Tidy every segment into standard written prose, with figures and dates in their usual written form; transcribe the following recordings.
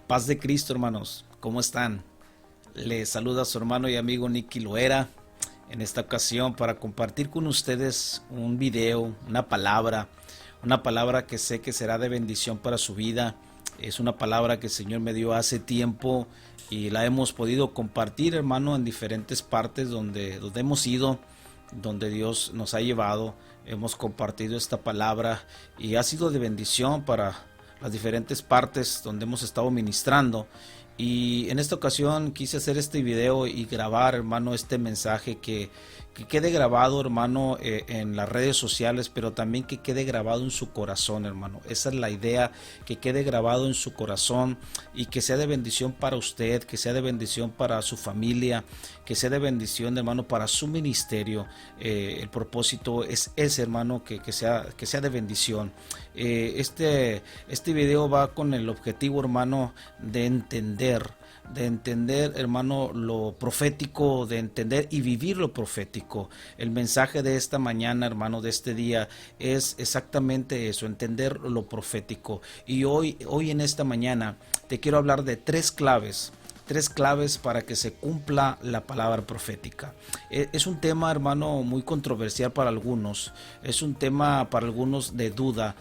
Paz de Cristo, hermanos. ¿Cómo están? Les saluda su hermano y amigo Nicky Loera en esta ocasión para compartir con ustedes un video, una palabra que sé que será de bendición para su vida. Es una palabra que el Señor me dio hace tiempo y la hemos podido compartir, hermano, en diferentes partes donde hemos ido, donde Dios nos ha llevado. Hemos compartido esta palabra y ha sido de bendición para las diferentes partes donde hemos estado ministrando. Y en esta ocasión quise hacer este video y grabar, hermano, este mensaje que quede grabado, hermano, en las redes sociales, pero también que quede grabado en su corazón, hermano. Esa es la idea, que quede grabado en su corazón y que sea de bendición para usted, que sea de bendición para su familia, que sea de bendición, hermano, para su ministerio. El propósito es ese, hermano, que sea de bendición. Este video va con el objetivo, hermano, de entender, hermano, lo profético, de entender y vivir lo profético. El mensaje de esta mañana, hermano, de este día, es exactamente eso, entender lo profético. Y hoy en esta mañana te quiero hablar de tres claves para que se cumpla la palabra profética. Es un tema, hermano, muy controversial para algunos, es un tema para algunos de duda,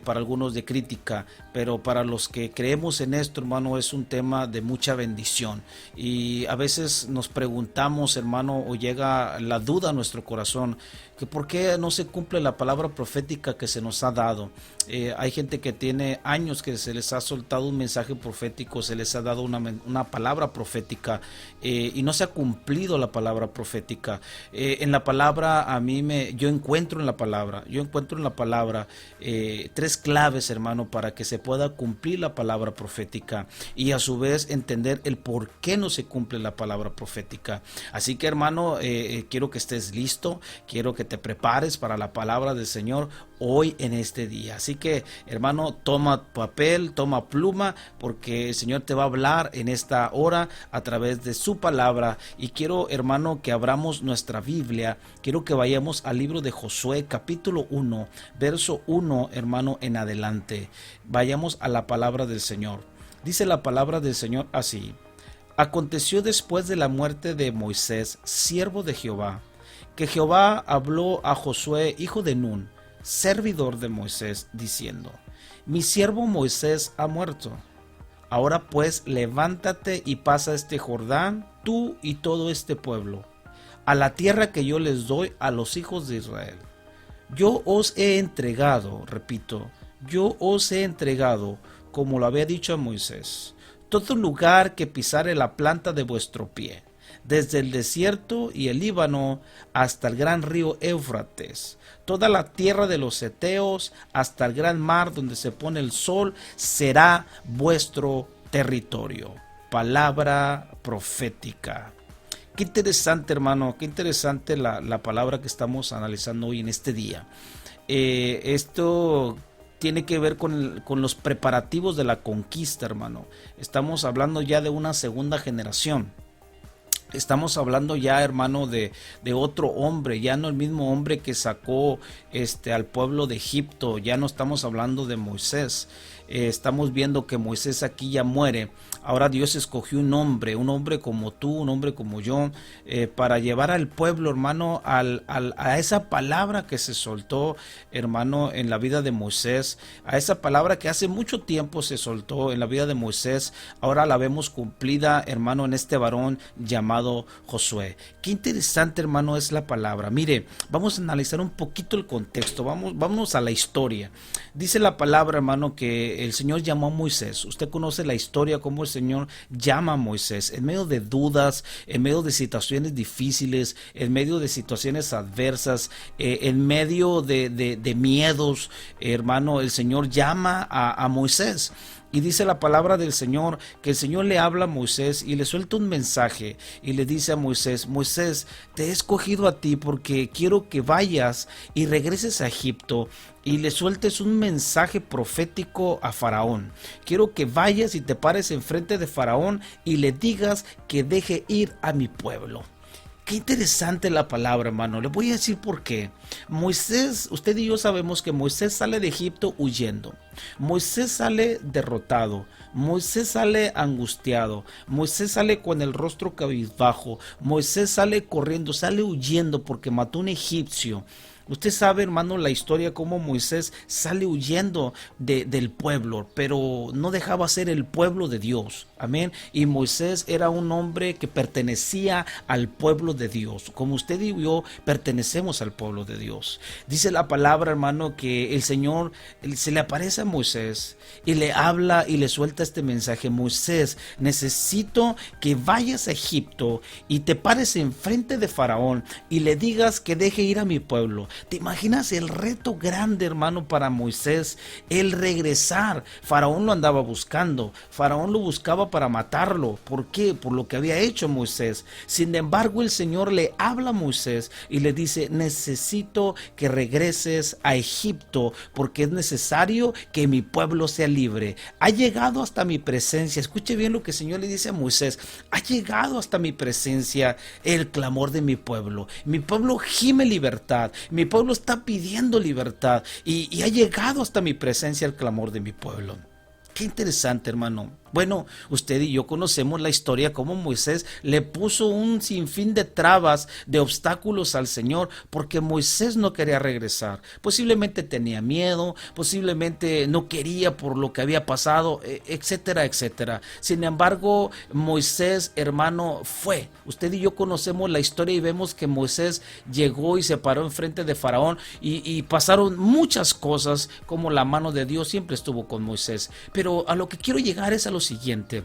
para algunos de crítica, pero para los que creemos en esto, hermano, es un tema de mucha bendición. Y a veces nos preguntamos, hermano, o llega la duda a nuestro corazón, que por qué no se cumple la palabra profética que se nos ha dado. Hay gente que tiene años que se les ha soltado un mensaje profético, se les ha dado una palabra profética y no se ha cumplido la palabra profética. En la palabra yo encuentro en la palabra tres claves, hermano, para que se pueda cumplir la palabra profética y a su vez entender el por qué no se cumple la palabra profética. Así que, hermano, quiero que estés listo, quiero que te prepares para la palabra del Señor hoy en este día. Así que, hermano, toma papel, toma pluma, porque el Señor te va a hablar en esta hora a través de su palabra. Y quiero, hermano, que abramos nuestra Biblia. Quiero que vayamos al libro de Josué, capítulo 1, verso 1, hermano, en adelante. Vayamos a la palabra del Señor. Dice la palabra del Señor así: Aconteció después de la muerte de Moisés, siervo de Jehová, que Jehová habló a Josué, hijo de Nun, servidor de Moisés, diciendo: Mi siervo Moisés ha muerto. Ahora pues levántate y pasa este Jordán, tú y todo este pueblo, a la tierra que yo les doy a los hijos de Israel. Yo os he entregado, repito, yo os he entregado, como lo había dicho a Moisés, todo lugar que pisare la planta de vuestro pie, desde el desierto y el Líbano hasta el gran río Éufrates, toda la tierra de los heteos hasta el gran mar donde se pone el sol, será vuestro territorio. Palabra profética. Qué interesante, hermano, qué interesante la palabra que estamos analizando hoy en este día. Esto tiene que ver con los preparativos de la conquista, hermano. Estamos hablando ya de una segunda generación. Estamos hablando ya, hermano, de otro hombre, ya no el mismo hombre que sacó al pueblo de Egipto. Ya no estamos hablando de Moisés. Estamos viendo que Moisés aquí ya muere. Ahora Dios escogió un hombre como tú, un hombre como yo, para llevar al pueblo, hermano, a esa palabra que se soltó, hermano, en la vida de Moisés, a esa palabra que hace mucho tiempo se soltó en la vida de Moisés. Ahora la vemos cumplida, hermano, en este varón llamado Josué. Qué interesante, hermano, es la palabra. Mire, vamos a analizar un poquito el contexto, vámonos a la historia. Dice la palabra, hermano, que el Señor llamó a Moisés. Usted conoce la historia, cómo el Señor llama a Moisés en medio de dudas, en medio de situaciones difíciles, en medio de situaciones adversas, en medio de miedos, hermano. El Señor llama a Moisés. Y dice la palabra del Señor que el Señor le habla a Moisés y le suelta un mensaje y le dice a Moisés: Moisés, te he escogido a ti porque quiero que vayas y regreses a Egipto y le sueltes un mensaje profético a Faraón. Quiero que vayas y te pares enfrente de Faraón y le digas que deje ir a mi pueblo. Qué interesante la palabra, hermano. Le voy a decir por qué. Moisés, usted y yo sabemos que Moisés sale de Egipto huyendo. Moisés sale derrotado. Moisés sale angustiado. Moisés sale con el rostro cabizbajo. Moisés sale corriendo, sale huyendo porque mató a un egipcio. Usted sabe, hermano, la historia cómo Moisés sale huyendo del pueblo, pero no dejaba ser el pueblo de Dios. Amén. Y Moisés era un hombre que pertenecía al pueblo de Dios. Como usted y yo pertenecemos al pueblo de Dios. Dice la palabra, hermano, que el Señor se le aparece a Moisés y le habla y le suelta este mensaje. Moisés, necesito que vayas a Egipto y te pares enfrente de Faraón y le digas que deje ir a mi pueblo. ¿Te imaginas el reto grande, hermano, para Moisés? El regresar. Faraón lo andaba buscando. Faraón lo buscaba para matarlo. ¿Por qué? Por lo que había hecho Moisés. Sin embargo, el Señor le habla a Moisés y le dice, necesito que regreses a Egipto porque es necesario que mi pueblo sea libre. Ha llegado hasta mi presencia. Escuche bien lo que el Señor le dice a Moisés. Ha llegado hasta mi presencia el clamor de mi pueblo. Mi pueblo gime libertad. Mi pueblo está pidiendo libertad y ha llegado hasta mi presencia el clamor de mi pueblo. Qué interesante, hermano. Bueno, usted y yo conocemos la historia cómo Moisés le puso un sinfín de trabas, de obstáculos al Señor, porque Moisés no quería regresar. Posiblemente tenía miedo, posiblemente no quería por lo que había pasado, etcétera, etcétera. Sin embargo, Moisés, hermano, fue. Usted y yo conocemos la historia y vemos que Moisés llegó y se paró enfrente de Faraón y pasaron muchas cosas, como la mano de Dios siempre estuvo con Moisés. Pero a lo que quiero llegar es a lo siguiente.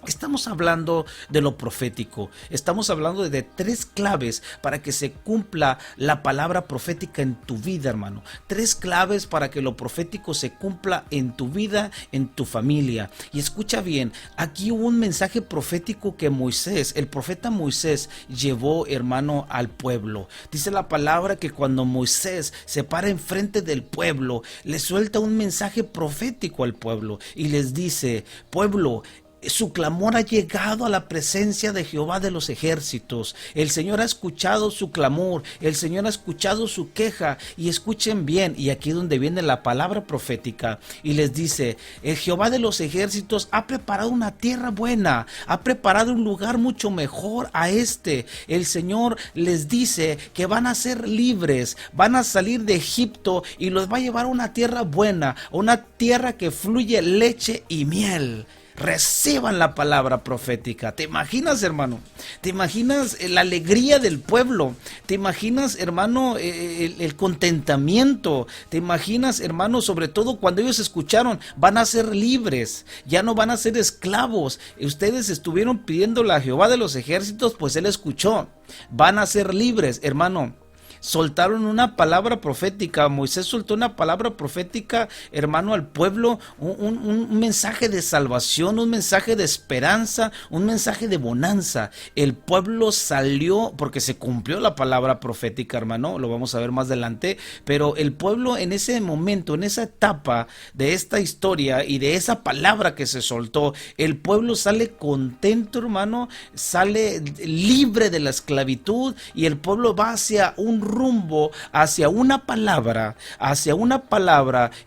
Estamos hablando de lo profético, estamos hablando de tres claves para que se cumpla la palabra profética en tu vida, hermano. Tres claves para que lo profético se cumpla en tu vida, en tu familia. Y escucha bien, aquí hubo un mensaje profético que Moisés, el profeta Moisés, llevó, hermano, al pueblo. Dice la palabra que cuando Moisés se para enfrente del pueblo, le suelta un mensaje profético al pueblo y les dice, pueblo, su clamor ha llegado a la presencia de Jehová de los ejércitos. El Señor ha escuchado su clamor, el Señor ha escuchado su queja. Y escuchen bien, y aquí es donde viene la palabra profética. Y les dice, el Jehová de los ejércitos ha preparado una tierra buena, ha preparado un lugar mucho mejor a este. El Señor les dice que van a ser libres, van a salir de Egipto y los va a llevar a una tierra buena, a una tierra que fluye leche y miel. Reciban la palabra profética. ¿Te imaginas, hermano? ¿Te imaginas la alegría del pueblo? ¿Te imaginas, hermano, el contentamiento? ¿Te imaginas, hermano, sobre todo cuando ellos escucharon, van a ser libres, ya no van a ser esclavos? Ustedes estuvieron pidiéndole a Jehová de los ejércitos, pues él escuchó. Van a ser libres, hermano. Soltaron una palabra profética. Moisés soltó una palabra profética, hermano, al pueblo, un mensaje de salvación, un mensaje de esperanza, un mensaje de bonanza. El pueblo salió porque se cumplió la palabra profética, hermano, lo vamos a ver más adelante, pero el pueblo en ese momento, en esa etapa de esta historia y de esa palabra que se soltó, el pueblo sale contento, hermano, sale libre de la esclavitud y el pueblo va hacia un rumbo, hacia una palabra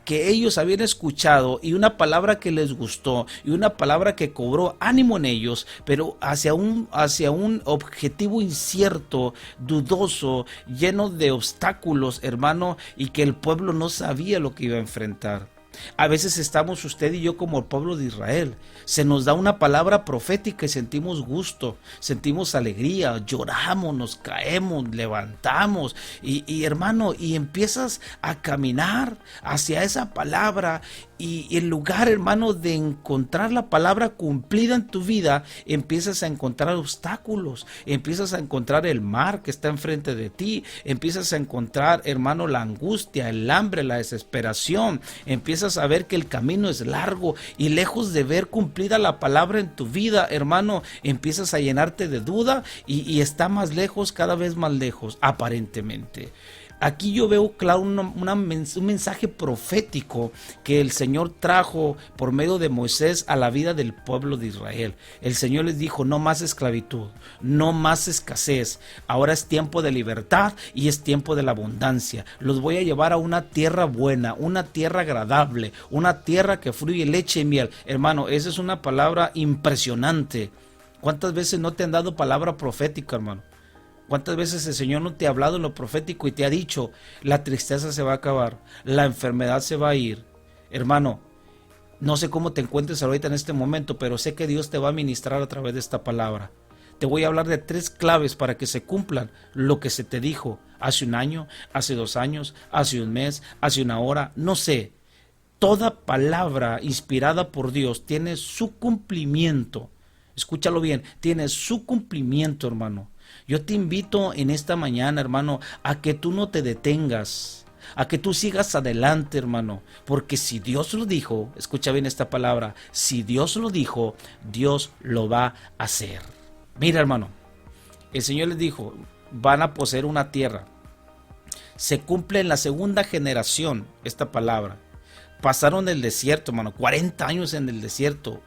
que ellos habían escuchado y una palabra que les gustó y una palabra que cobró ánimo en ellos, pero hacia un objetivo incierto, dudoso, lleno de obstáculos, hermano, y que el pueblo no sabía lo que iba a enfrentar. A veces estamos usted y yo como el pueblo de Israel. Se nos da una palabra profética y sentimos gusto, sentimos alegría, lloramos, nos caemos, levantamos y hermano, y empiezas a caminar hacia esa palabra y en lugar, hermano, de encontrar la palabra cumplida en tu vida, empiezas a encontrar obstáculos, empiezas a encontrar el mar que está enfrente de ti, empiezas a encontrar, hermano, la angustia, el hambre, la desesperación, empiezas a ver que el camino es largo y lejos de ver cumplida la palabra en tu vida, hermano, empiezas a llenarte de duda y está más lejos, cada vez más lejos, aparentemente. Aquí yo veo claro un mensaje profético que el Señor trajo por medio de Moisés a la vida del pueblo de Israel. El Señor les dijo: no más esclavitud, no más escasez. Ahora es tiempo de libertad y es tiempo de la abundancia. Los voy a llevar a una tierra buena, una tierra agradable, una tierra que fluye leche y miel. Hermano, esa es una palabra impresionante. ¿Cuántas veces no te han dado palabra profética, hermano? ¿Cuántas veces el Señor no te ha hablado en lo profético y te ha dicho: la tristeza se va a acabar, la enfermedad se va a ir? Hermano, no sé cómo te encuentres ahorita en este momento, pero sé que Dios te va a ministrar a través de esta palabra. Te voy a hablar de 3 claves para que se cumplan lo que se te dijo hace un año, hace 2 años, hace un mes, hace una hora, no sé. Toda palabra inspirada por Dios tiene su cumplimiento. Escúchalo bien, tiene su cumplimiento, hermano. Yo te invito en esta mañana, hermano, a que tú no te detengas, a que tú sigas adelante, hermano, porque si Dios lo dijo, escucha bien esta palabra, si Dios lo dijo, Dios lo va a hacer. Mira, hermano, el Señor les dijo: van a poseer una tierra. Se cumple en la segunda generación esta palabra. Pasaron el desierto, hermano, 40 años en el desierto.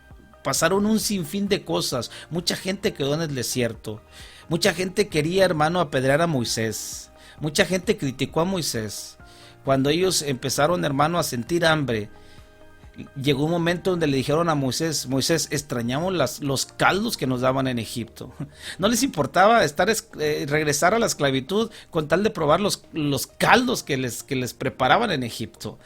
Pasaron un sinfín de cosas. Mucha gente quedó en el desierto. Mucha gente quería, hermano, apedrear a Moisés. Mucha gente criticó a Moisés. Cuando ellos empezaron, hermano, a sentir hambre, llegó un momento donde le dijeron a Moisés: Moisés, extrañamos los caldos que nos daban en Egipto. No les importaba regresar a la esclavitud con tal de probar los caldos que les preparaban en Egipto.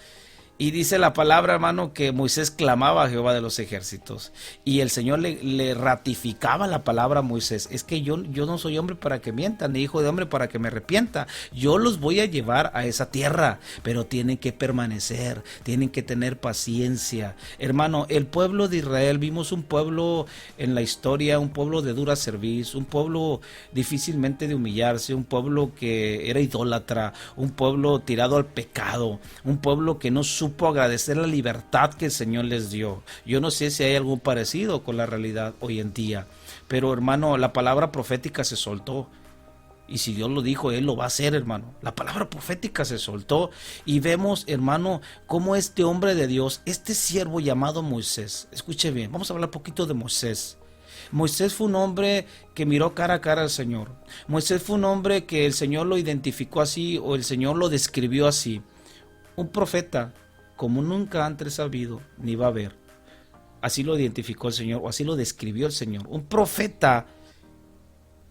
Y dice la palabra, hermano, que Moisés clamaba a Jehová de los ejércitos. Y el Señor le ratificaba la palabra a Moisés: es que yo no soy hombre para que mienta, ni hijo de hombre para que me arrepienta. Yo los voy a llevar a esa tierra, pero tienen que permanecer, tienen que tener paciencia. Hermano, el pueblo de Israel, vimos un pueblo en la historia, un pueblo de dura cerviz, un pueblo difícilmente de humillarse, un pueblo que era idólatra, un pueblo tirado al pecado, un pueblo que no supo agradecer la libertad que el Señor les dio. Yo no sé si hay algo parecido con la realidad hoy en día, pero hermano, la palabra profética se soltó. Y si Dios lo dijo, Él lo va a hacer, hermano. La palabra profética se soltó y vemos, hermano, cómo este hombre de Dios, este siervo llamado Moisés, escuche bien, vamos a hablar un poquito de Moisés. Moisés fue un hombre que miró cara a cara al Señor. Moisés fue un hombre que el Señor lo identificó así, o el Señor lo describió así: un profeta como nunca antes ha habido ni va a haber. Así lo identificó el Señor, o así lo describió el Señor. Un profeta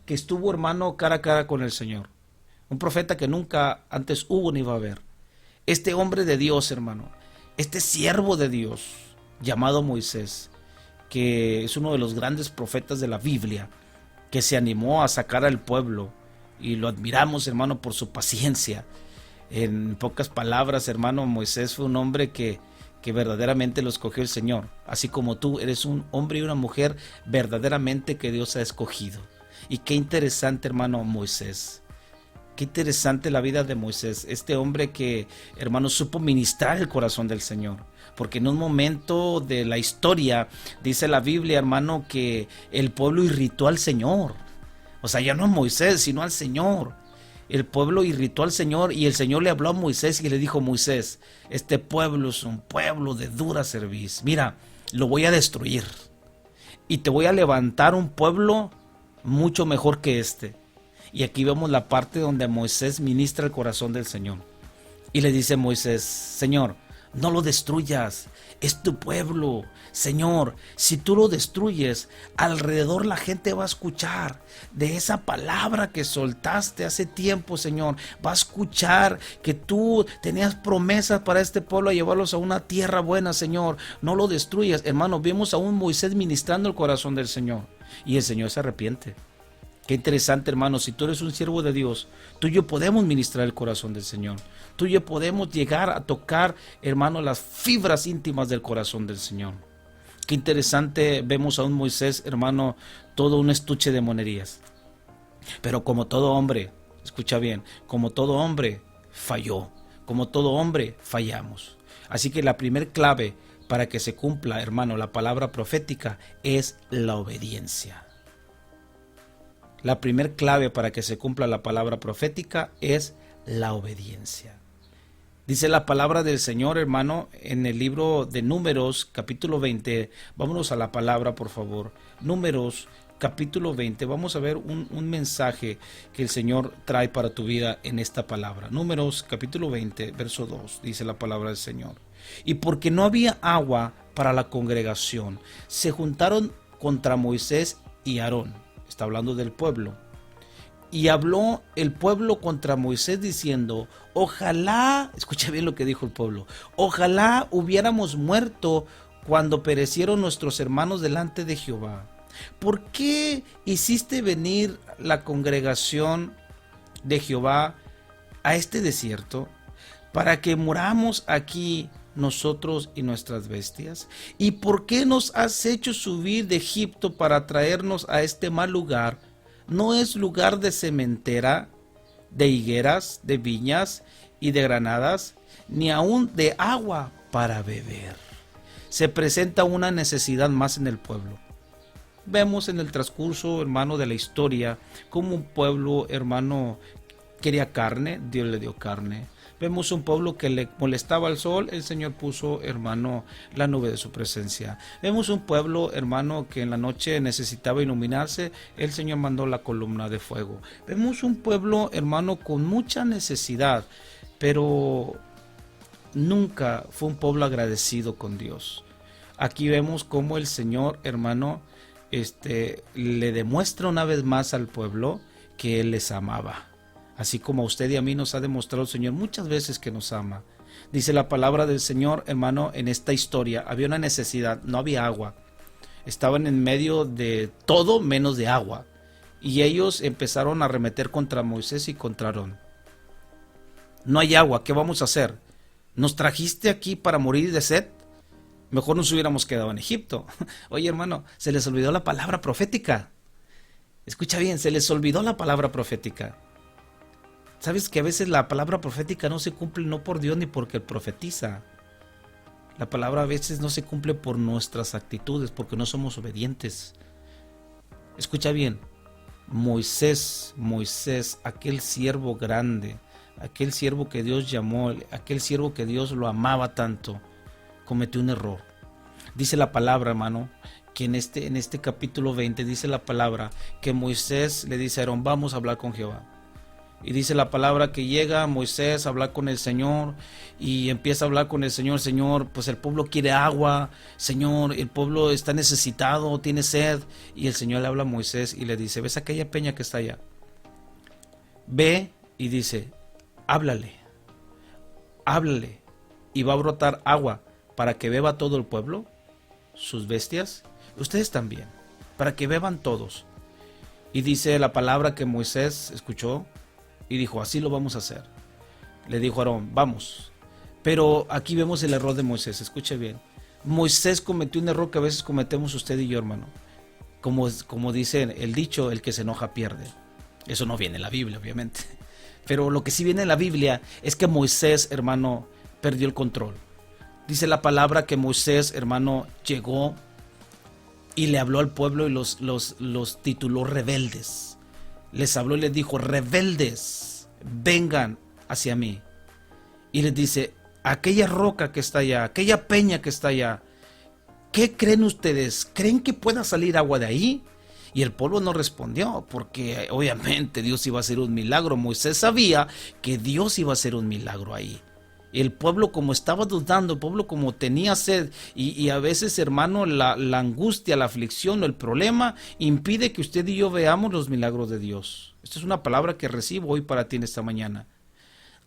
que estuvo, hermano, cara a cara con el Señor. Un profeta que nunca antes hubo ni va a haber. Este hombre de Dios, hermano, este siervo de Dios llamado Moisés, que es uno de los grandes profetas de la Biblia, que se animó a sacar al pueblo, y lo admiramos, hermano, por su paciencia. En pocas palabras, hermano, Moisés fue un hombre que verdaderamente lo escogió el Señor, así como tú eres un hombre y una mujer verdaderamente que Dios ha escogido. Y qué interesante, hermano, Moisés. Qué interesante la vida de Moisés, este hombre que, hermano, supo ministrar el corazón del Señor. Porque en un momento de la historia, dice la Biblia, hermano, que el pueblo irritó al Señor. O sea, ya no a Moisés, sino al Señor. El pueblo irritó al Señor y el Señor le habló a Moisés y le dijo: Moisés, este pueblo es un pueblo de dura cerviz. Mira, lo voy a destruir y te voy a levantar un pueblo mucho mejor que este. Y aquí vemos la parte donde Moisés ministra el corazón del Señor. Y le dice Moisés: Señor, no lo destruyas, es tu pueblo. Señor, si tú lo destruyes, alrededor la gente va a escuchar de esa palabra que soltaste hace tiempo, Señor. Va a escuchar que tú tenías promesas para este pueblo, a llevarlos a una tierra buena, Señor. No lo destruyas. Hermano, vemos a un Moisés ministrando el corazón del Señor. Y el Señor se arrepiente. Qué interesante, hermano, si tú eres un siervo de Dios, tú y yo podemos ministrar el corazón del Señor. Tú y yo podemos llegar a tocar, hermano, las fibras íntimas del corazón del Señor. Qué interesante, vemos a un Moisés, hermano, todo un estuche de monerías. Pero como todo hombre, escucha bien, como todo hombre falló, como todo hombre fallamos. Así que la primer clave para que se cumpla, hermano, la palabra profética es la obediencia. La primer clave para que se cumpla la palabra profética es la obediencia. Dice la palabra del Señor, hermano, en el libro de Números, capítulo 20. Vámonos a la palabra, por favor. Números, capítulo 20. Vamos a ver un mensaje que el Señor trae para tu vida en esta palabra. Números, capítulo 20, verso 2. Dice la palabra del Señor. Y porque no había agua para la congregación, se juntaron contra Moisés y Aarón. Está hablando del pueblo. Y habló el pueblo contra Moisés diciendo: ojalá, escucha bien lo que dijo el pueblo, ojalá hubiéramos muerto cuando perecieron nuestros hermanos delante de Jehová. ¿Por qué hiciste venir la congregación de Jehová a este desierto para que muramos aquí nosotros y nuestras bestias? ¿Y por qué nos has hecho subir de Egipto para traernos a este mal lugar? No es lugar de sementera, de higueras, de viñas y de granadas, ni aún de agua para beber. Se presenta una necesidad más en el pueblo. Vemos en el transcurso, hermano, de la historia, como un pueblo, hermano, quería carne, Dios le dio carne. Vemos un pueblo que le molestaba el sol, el Señor puso, hermano, la nube de su presencia. Vemos un pueblo, hermano, que en la noche necesitaba iluminarse, el Señor mandó la columna de fuego. Vemos un pueblo, hermano, con mucha necesidad, pero nunca fue un pueblo agradecido con Dios. Aquí vemos cómo el Señor, hermano, le demuestra una vez más al pueblo que Él les amaba. Así como a usted y a mí nos ha demostrado el Señor muchas veces que nos ama. Dice la palabra del Señor, hermano, en esta historia había una necesidad, no había agua. Estaban en medio de todo menos de agua. Y ellos empezaron a arremeter contra Moisés y contra Aarón. No hay agua, ¿qué vamos a hacer? ¿Nos trajiste aquí para morir de sed? Mejor nos hubiéramos quedado en Egipto. Oye, hermano, se les olvidó la palabra profética. Escucha bien, se les olvidó la palabra profética. ¿Sabes que a veces la palabra profética no se cumple no por Dios ni porque Él profetiza? La palabra a veces no se cumple por nuestras actitudes, porque no somos obedientes. Escucha bien, Moisés, aquel siervo grande, aquel siervo que Dios llamó, aquel siervo que Dios lo amaba tanto, cometió un error. Dice la palabra, hermano, que en este capítulo 20 dice la palabra que Moisés le dice a Aarón: vamos a hablar con Jehová. Y dice la palabra que llega Moisés a hablar con el Señor y empieza a hablar con el Señor. Señor, pues el pueblo quiere agua. Señor, el pueblo está necesitado, tiene sed. Y el Señor le habla a Moisés y le dice: ¿ves aquella peña que está allá? Ve y dice: háblale y va a brotar agua para que beba todo el pueblo, sus bestias, ustedes también, para que beban todos. Y dice la palabra que Moisés escuchó y dijo: así lo vamos a hacer. Le dijo a Aarón: vamos. Pero aquí vemos el error de Moisés. Escuche bien. Moisés cometió un error que a veces cometemos usted y yo, hermano. Como dice el dicho: el que se enoja pierde. Eso no viene en la Biblia, obviamente. Pero lo que sí viene en la Biblia es que Moisés, hermano, perdió el control. Dice la palabra que Moisés, hermano, llegó y le habló al pueblo y los tituló rebeldes. Les habló y les dijo: rebeldes, vengan hacia mí. Y les dice: aquella roca que está allá, aquella peña que está allá, ¿qué creen ustedes? ¿Creen que pueda salir agua de ahí? Y el pueblo no respondió, porque obviamente Dios iba a hacer un milagro. Moisés sabía que Dios iba a hacer un milagro ahí. El pueblo, como estaba dudando, el pueblo como tenía sed, y a veces, hermano, la angustia, la aflicción o el problema impide que usted y yo veamos los milagros de Dios. Esta es una palabra que recibo hoy para ti en esta mañana.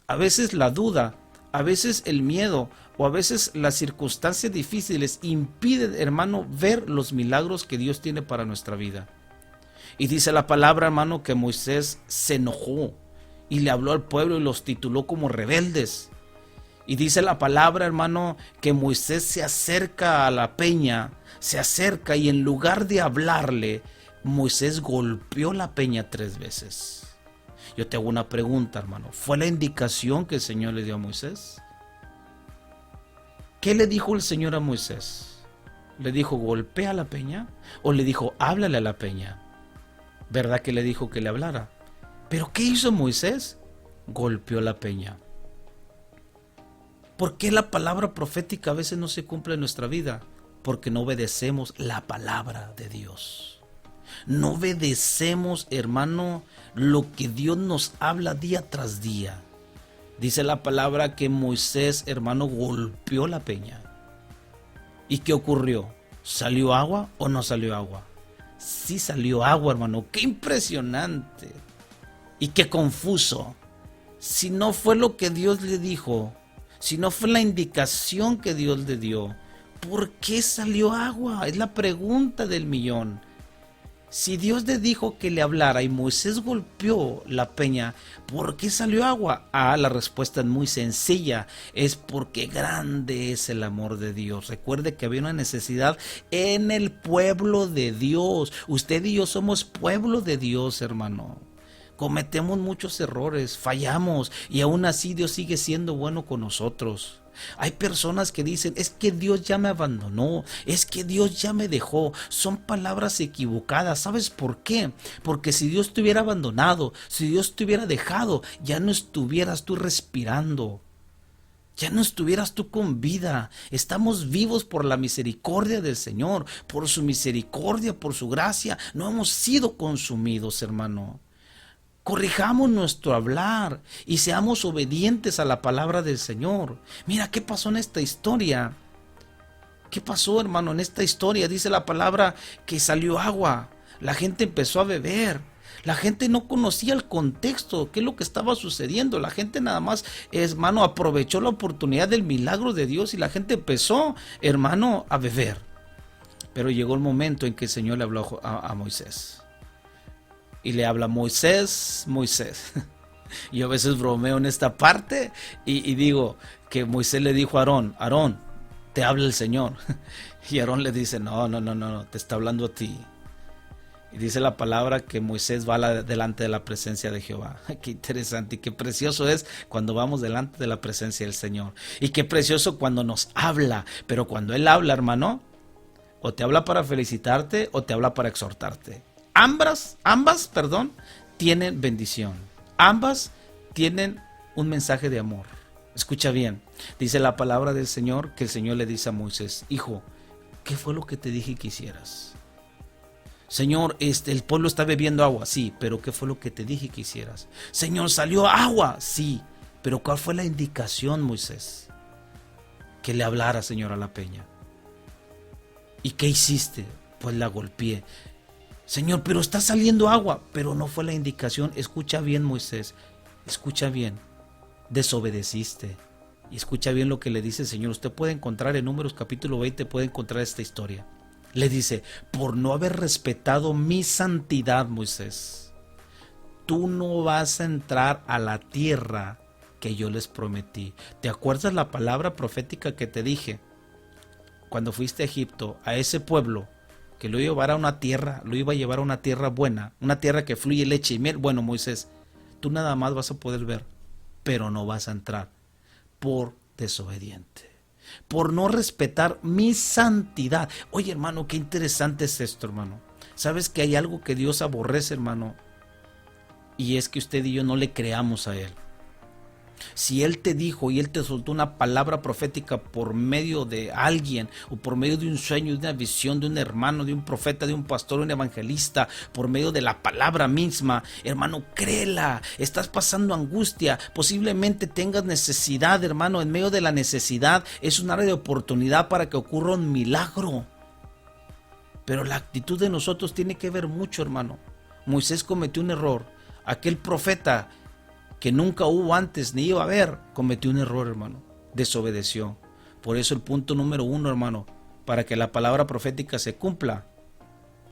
A veces la duda, a veces el miedo o a veces las circunstancias difíciles impiden, hermano, ver los milagros que Dios tiene para nuestra vida. Y dice la palabra, hermano, que Moisés se enojó y le habló al pueblo y los tituló como rebeldes. Y dice la palabra, hermano, que Moisés se acerca a la peña, se acerca y en lugar de hablarle, Moisés golpeó la peña 3 veces. Yo te hago una pregunta, hermano. ¿Fue la indicación que el Señor le dio a Moisés? ¿Qué le dijo el Señor a Moisés? ¿Le dijo golpea la peña? ¿O le dijo háblale a la peña? ¿Verdad que le dijo que le hablara? ¿Pero qué hizo Moisés? golpeó la peña. ¿Por qué la palabra profética a veces no se cumple en nuestra vida? Porque no obedecemos la palabra de Dios. No obedecemos, hermano, lo que Dios nos habla día tras día. Dice la palabra que Moisés, hermano, golpeó la peña. ¿Y qué ocurrió? ¿Salió agua o no salió agua? Sí salió agua, hermano. ¡Qué impresionante! Y qué confuso. Si no fue lo que Dios le dijo, si no fue la indicación que Dios le dio, ¿por qué salió agua? Es la pregunta del millón. Si Dios le dijo que le hablara y Moisés golpeó la peña, ¿por qué salió agua? La respuesta es muy sencilla, es porque grande es el amor de Dios. Recuerde que había una necesidad en el pueblo de Dios. Usted y yo somos pueblo de Dios, hermano. Cometemos muchos errores, fallamos y aún así Dios sigue siendo bueno con nosotros. Hay personas que dicen, es que Dios ya me abandonó, es que Dios ya me dejó. Son palabras equivocadas. ¿Sabes por qué? Porque si Dios te hubiera abandonado, si Dios te hubiera dejado, ya no estuvieras tú respirando. Ya no estuvieras tú con vida. Estamos vivos por la misericordia del Señor, por su misericordia, por su gracia. No hemos sido consumidos, hermano. Corrijamos nuestro hablar y seamos obedientes a la palabra del Señor. Mira qué pasó en esta historia. ¿Qué pasó, hermano? En esta historia dice la palabra que salió agua. La gente empezó a beber. La gente no conocía el contexto, qué es lo que estaba sucediendo. La gente nada más, hermano, aprovechó la oportunidad del milagro de Dios y la gente empezó, hermano, a beber. Pero llegó el momento en que el Señor le habló a Moisés. Y le habla, Moisés, Moisés. Yo a veces bromeo en esta parte y digo que Moisés le dijo a Aarón, Aarón, te habla el Señor. Y Aarón le dice, no, te está hablando a ti. Y dice la palabra que Moisés va delante de la presencia de Jehová. Qué interesante y qué precioso es cuando vamos delante de la presencia del Señor. Y qué precioso cuando nos habla. Pero cuando Él habla, hermano, o te habla para felicitarte o te habla para exhortarte. Ambas, tienen bendición. Ambas tienen un mensaje de amor. Escucha bien. Dice la palabra del Señor que el Señor le dice a Moisés, hijo, ¿qué fue lo que te dije que hicieras? Señor, el pueblo está bebiendo agua, sí, pero ¿qué fue lo que te dije que hicieras? Señor, ¿salió agua? Sí, pero ¿cuál fue la indicación, Moisés? Que le hablara, Señor, a la peña. ¿Y qué hiciste? Pues la golpeé. Señor, pero está saliendo agua, pero no fue la indicación. Escucha bien, Moisés, escucha bien, desobedeciste. Y escucha bien lo que le dice el Señor. Usted puede encontrar en Números capítulo 20, puede encontrar esta historia. Le dice, por no haber respetado mi santidad, Moisés, tú no vas a entrar a la tierra que yo les prometí. ¿Te acuerdas la palabra profética que te dije? Cuando fuiste a Egipto, a ese pueblo, que lo iba a llevar a una tierra, lo iba a llevar a una tierra buena, una tierra que fluye leche y miel. Bueno, Moisés, tú nada más vas a poder ver, pero no vas a entrar por desobediente, por no respetar mi santidad. Oye, hermano, qué interesante es esto, hermano. ¿Sabes que hay algo que Dios aborrece, hermano? Y es que usted y yo no le creamos a Él. Si Él te dijo y Él te soltó una palabra profética por medio de alguien o por medio de un sueño, de una visión, de un hermano, de un profeta, de un pastor, un evangelista, por medio de la palabra misma, hermano, créela. Estás pasando angustia, posiblemente tengas necesidad, hermano. En medio de la necesidad es un área de oportunidad para que ocurra un milagro. Pero la actitud de nosotros tiene que ver mucho, hermano. Moisés cometió un error. Aquel profeta que nunca hubo antes ni iba a haber, cometió un error, hermano. Desobedeció. Por eso el punto número 1, hermano, para que la palabra profética se cumpla,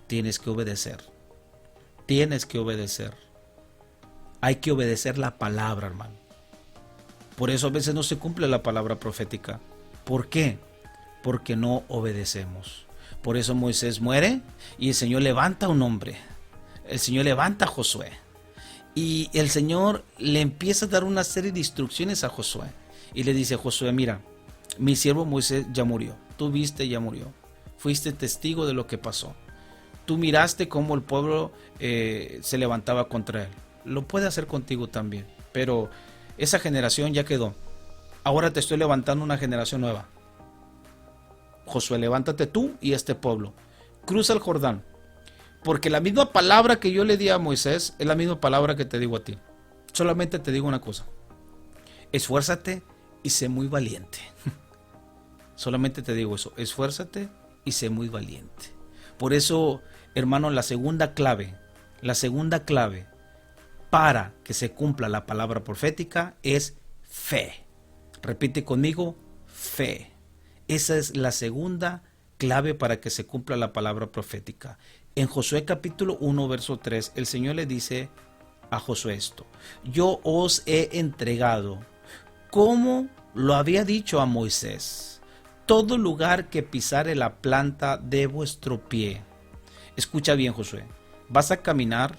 tienes que obedecer. Tienes que obedecer. Hay que obedecer la palabra, hermano. Por eso a veces no se cumple la palabra profética. ¿Por qué? Porque no obedecemos. Por eso Moisés muere y el Señor levanta a un hombre. El Señor levanta a Josué. Y el Señor le empieza a dar una serie de instrucciones a Josué. Y le dice a Josué, mira, mi siervo Moisés ya murió. Tú viste, ya murió. Fuiste testigo de lo que pasó. Tú miraste cómo el pueblo se levantaba contra él. Lo puede hacer contigo también. pero esa generación ya quedó. Ahora te estoy levantando una generación nueva. Josué, levántate tú y este pueblo. Cruza el Jordán. Porque la misma palabra que yo le di a Moisés es la misma palabra que te digo a ti. Solamente te digo una cosa. Esfuérzate y sé muy valiente. Solamente te digo eso. Esfuérzate y sé muy valiente. Por eso, hermano, la segunda clave para que se cumpla la palabra profética es fe. Repite conmigo, fe. Esa es la segunda clave para que se cumpla la palabra profética. En Josué capítulo 1, verso 3, el Señor le dice a Josué esto: yo os he entregado, como lo había dicho a Moisés, todo lugar que pisare la planta de vuestro pie. Escucha bien, Josué, vas a caminar,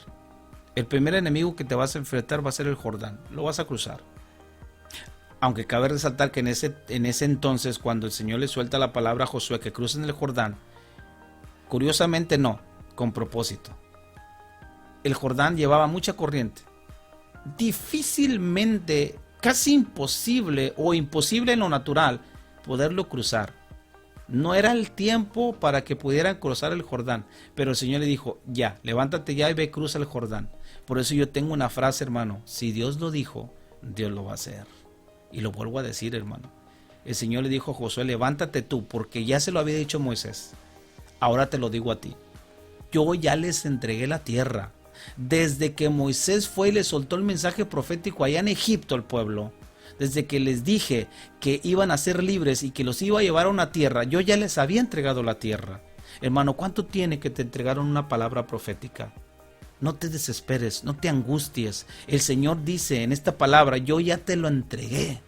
el primer enemigo que te vas a enfrentar va a ser el Jordán, lo vas a cruzar. Aunque cabe resaltar que en ese entonces, cuando el Señor le suelta la palabra a Josué que crucen el Jordán, curiosamente no, con propósito. El Jordán llevaba mucha corriente. Difícilmente, casi imposible o imposible en lo natural, poderlo cruzar. No era el tiempo para que pudieran cruzar el Jordán, pero el Señor le dijo: ya, levántate ya y ve, cruza el Jordán. Por eso yo tengo una frase, hermano: si Dios lo dijo, Dios lo va a hacer. Y lo vuelvo a decir, hermano. El Señor le dijo a Josué: levántate tú, porque ya se lo había dicho Moisés. Ahora te lo digo a ti. Yo ya les entregué la tierra. Desde que Moisés fue y le soltó el mensaje profético allá en Egipto al pueblo, desde que les dije que iban a ser libres y que los iba a llevar a una tierra, yo ya les había entregado la tierra. Hermano, ¿cuánto tiene que te entregaron una palabra profética? No te desesperes, no te angusties. El Señor dice en esta palabra: yo ya te lo entregué.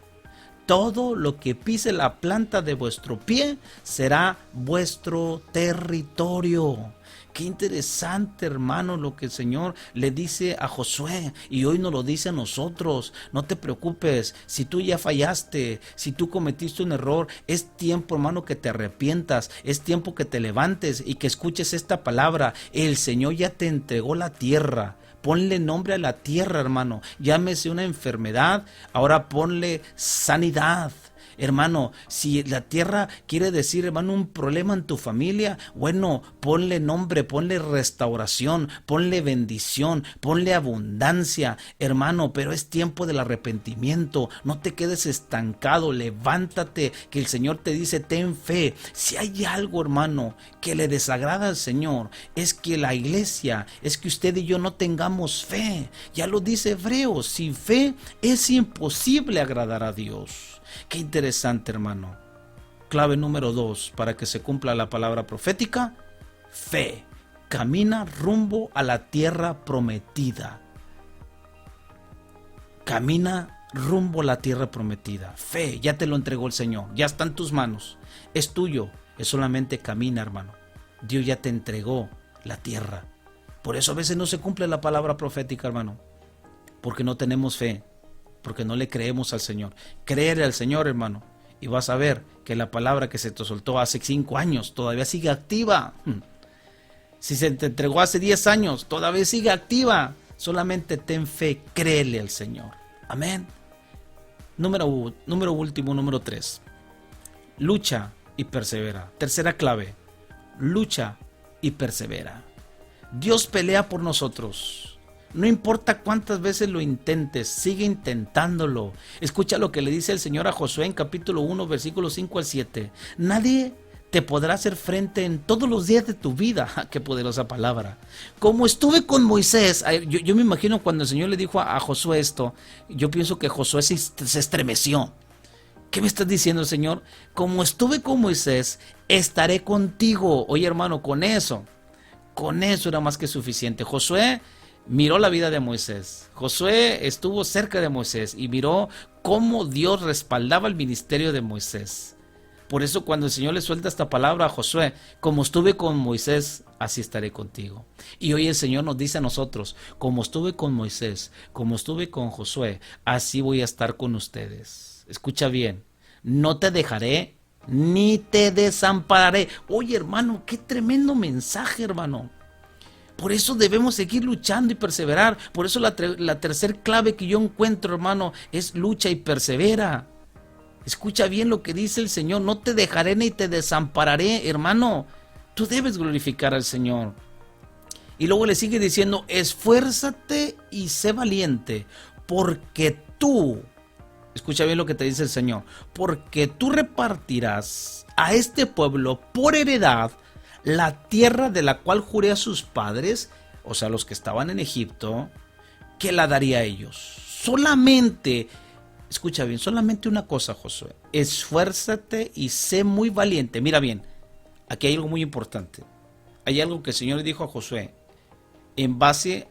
Todo lo que pise la planta de vuestro pie será vuestro territorio. Qué interesante, hermano, lo que el Señor le dice a Josué, y hoy nos lo dice a nosotros. No te preocupes, si tú ya fallaste, si tú cometiste un error, es tiempo, hermano, que te arrepientas, es tiempo que te levantes y que escuches esta palabra. El Señor ya te entregó la tierra. Ponle nombre a la tierra, hermano. Llámese una enfermedad, ahora ponle sanidad. Hermano, si la tierra quiere decir, hermano, un problema en tu familia, bueno, ponle nombre, ponle restauración, ponle bendición, ponle abundancia, hermano, pero es tiempo del arrepentimiento. No te quedes estancado, levántate, que el Señor te dice: ten fe. Si hay algo, hermano, que le desagrada al Señor, es que la iglesia, es que usted y yo no tengamos fe. Ya lo dice Hebreos: sin fe es imposible agradar a Dios. Qué interesante, hermano. Clave número 2 para que se cumpla la palabra profética: fe. Camina rumbo a la tierra prometida. Camina rumbo a la tierra prometida. Fe, ya te lo entregó el Señor, ya está en tus manos, es tuyo, es solamente camina, hermano. Dios ya te entregó la tierra. Por eso a veces no se cumple la palabra profética, hermano, porque no tenemos fe, porque no le creemos al Señor. Créele al Señor, hermano, y vas a ver que la palabra que se te soltó hace 5 años todavía sigue activa. Si se te entregó hace 10 años, todavía sigue activa. Solamente ten fe, créele al Señor. Amén. Número 3. Lucha y persevera. Tercera clave: lucha y persevera. Dios pelea por nosotros. No importa cuántas veces lo intentes, sigue intentándolo. Escucha lo que le dice el Señor a Josué en capítulo 1, versículos 5 al 7. Nadie te podrá hacer frente en todos los días de tu vida. ¡Qué poderosa palabra! Como estuve con Moisés. Yo me imagino cuando el Señor le dijo a Josué esto, yo pienso que Josué se estremeció. ¿Qué me estás diciendo, Señor? Como estuve con Moisés, estaré contigo. Oye, hermano, con eso era más que suficiente. Josué miró la vida de Moisés. Josué estuvo cerca de Moisés y miró cómo Dios respaldaba el ministerio de Moisés. Por eso cuando el Señor le suelta esta palabra a Josué: como estuve con Moisés, así estaré contigo. Y hoy el Señor nos dice a nosotros: como estuve con Moisés, como estuve con Josué, así voy a estar con ustedes. Escucha bien: no te dejaré ni te desampararé. Oye, hermano, qué tremendo mensaje, hermano. Por eso debemos seguir luchando y perseverar. Por eso la tercer clave que yo encuentro, hermano, es lucha y persevera. Escucha bien lo que dice el Señor. No te dejaré ni te desampararé, hermano. Tú debes glorificar al Señor. Y luego le sigue diciendo, esfuérzate y sé valiente, porque tú, escucha bien lo que te dice el Señor, porque tú repartirás a este pueblo por heredad la tierra de la cual juré a sus padres, o sea, los que estaban en Egipto, que la daría a ellos. Solamente, escucha bien, solamente una cosa, Josué, esfuérzate y sé muy valiente. Mira bien, aquí hay algo muy importante. Hay algo que el Señor le dijo a Josué en base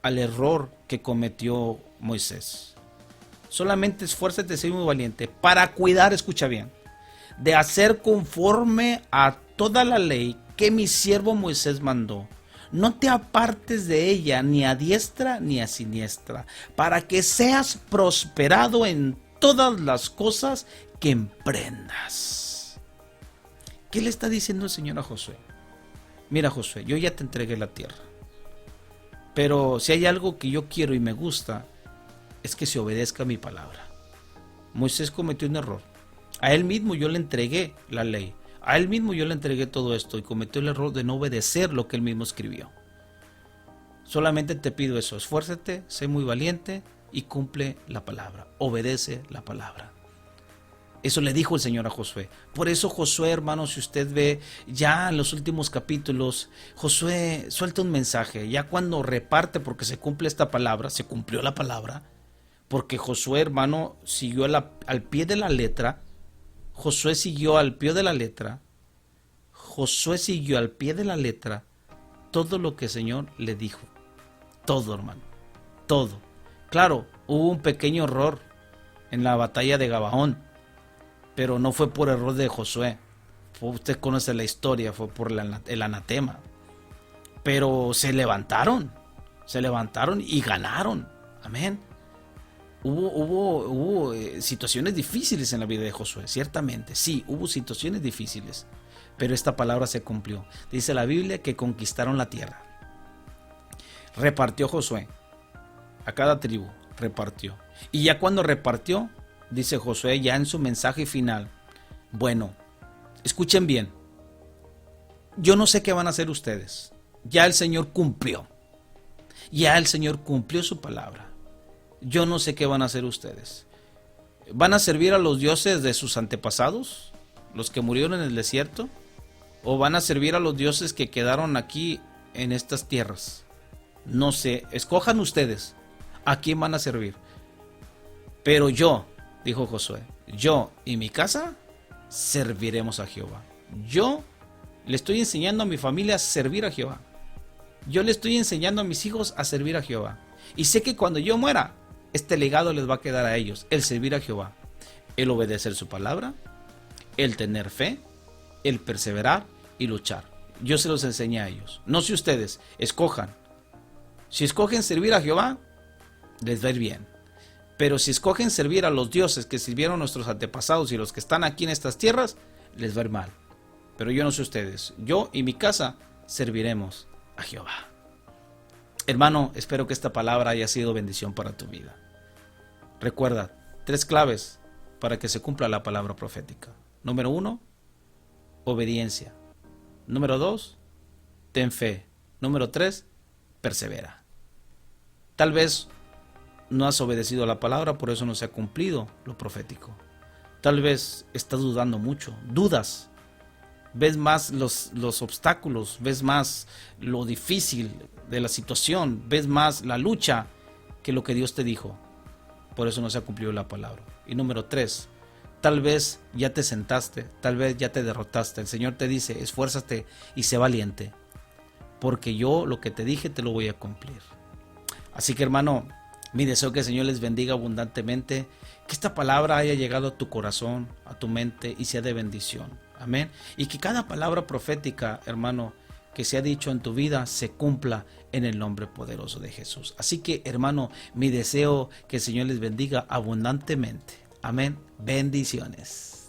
al error que cometió Moisés. Solamente esfuérzate y sé muy valiente para cuidar, escucha bien, de hacer conforme a toda la ley que mi siervo Moisés mandó. No te apartes de ella ni a diestra ni a siniestra, para que seas prosperado en todas las cosas que emprendas. ¿Qué le está diciendo el Señor a Josué? Mira, Josué, yo ya te entregué la tierra, pero si hay algo que yo quiero y me gusta, es que se obedezca a mi palabra. Moisés cometió un error. A él mismo yo le entregué la ley. A él mismo yo le entregué todo esto y cometió el error de no obedecer lo que él mismo escribió. Solamente te pido eso, esfuérzate, sé muy valiente y cumple la palabra. Obedece la palabra. Eso le dijo el Señor a Josué. Por eso Josué, hermano, si usted ve ya en los últimos capítulos, Josué suelta un mensaje. Ya cuando reparte, porque se cumple esta palabra, se cumplió la palabra, porque Josué, hermano, siguió al pie de la letra. Josué siguió al pie de la letra. Josué siguió al pie de la letra todo lo que el Señor le dijo. Todo, hermano. Todo. Claro, hubo un pequeño error en la batalla de Gabaón, pero no fue por error de Josué. Usted conoce la historia, fue por el anatema. Pero se levantaron y ganaron. Amén. Hubo situaciones difíciles en la vida de Josué, ciertamente. Sí, hubo situaciones difíciles, pero esta palabra se cumplió. Dice la Biblia que conquistaron la tierra. Repartió Josué a cada tribu, repartió. Y ya cuando repartió, dice Josué ya en su mensaje final, bueno, escuchen bien, yo no sé qué van a hacer ustedes, ya el Señor cumplió, su palabra, yo no sé qué van a hacer ustedes. ¿Van a servir a los dioses de sus antepasados, los que murieron en el desierto? ¿O van a servir a los dioses que quedaron aquí en estas tierras? No sé, escojan ustedes a quién van a servir. Pero yo, dijo Josué, yo y mi casa serviremos a Jehová. Yo le estoy enseñando a mi familia a servir a Jehová. Yo le estoy enseñando a mis hijos a servir a Jehová. Y sé que cuando yo muera, este legado les va a quedar a ellos, el servir a Jehová, el obedecer su palabra, el tener fe, el perseverar y luchar. Yo se los enseñé a ellos. No sé ustedes, escojan. Si escogen servir a Jehová, les va a ir bien. Pero si escogen servir a los dioses que sirvieron nuestros antepasados y los que están aquí en estas tierras, les va a ir mal. Pero yo no sé ustedes, yo y mi casa serviremos a Jehová. Hermano, espero que esta palabra haya sido bendición para tu vida. Recuerda, 3 claves para que se cumpla la palabra profética. Número 1, obediencia. Número 2, ten fe. Número 3, persevera. Tal vez no has obedecido a la palabra, por eso no se ha cumplido lo profético. Tal vez estás dudando mucho, dudas. Ves más los obstáculos, ves más lo difícil de la situación, ves más la lucha que lo que Dios te dijo. Por eso no se ha cumplido la palabra. Y número 3, tal vez ya te sentaste, tal vez ya te derrotaste. El Señor te dice, esfuérzate y sé valiente, porque yo lo que te dije te lo voy a cumplir. Así que, hermano, mi deseo que el Señor les bendiga abundantemente, que esta palabra haya llegado a tu corazón, a tu mente y sea de bendición. Amén. Y que cada palabra profética, hermano, que se ha dicho en tu vida se cumpla en el nombre poderoso de Jesús. Así que, hermano, mi deseo que el Señor les bendiga abundantemente. Amén. Bendiciones.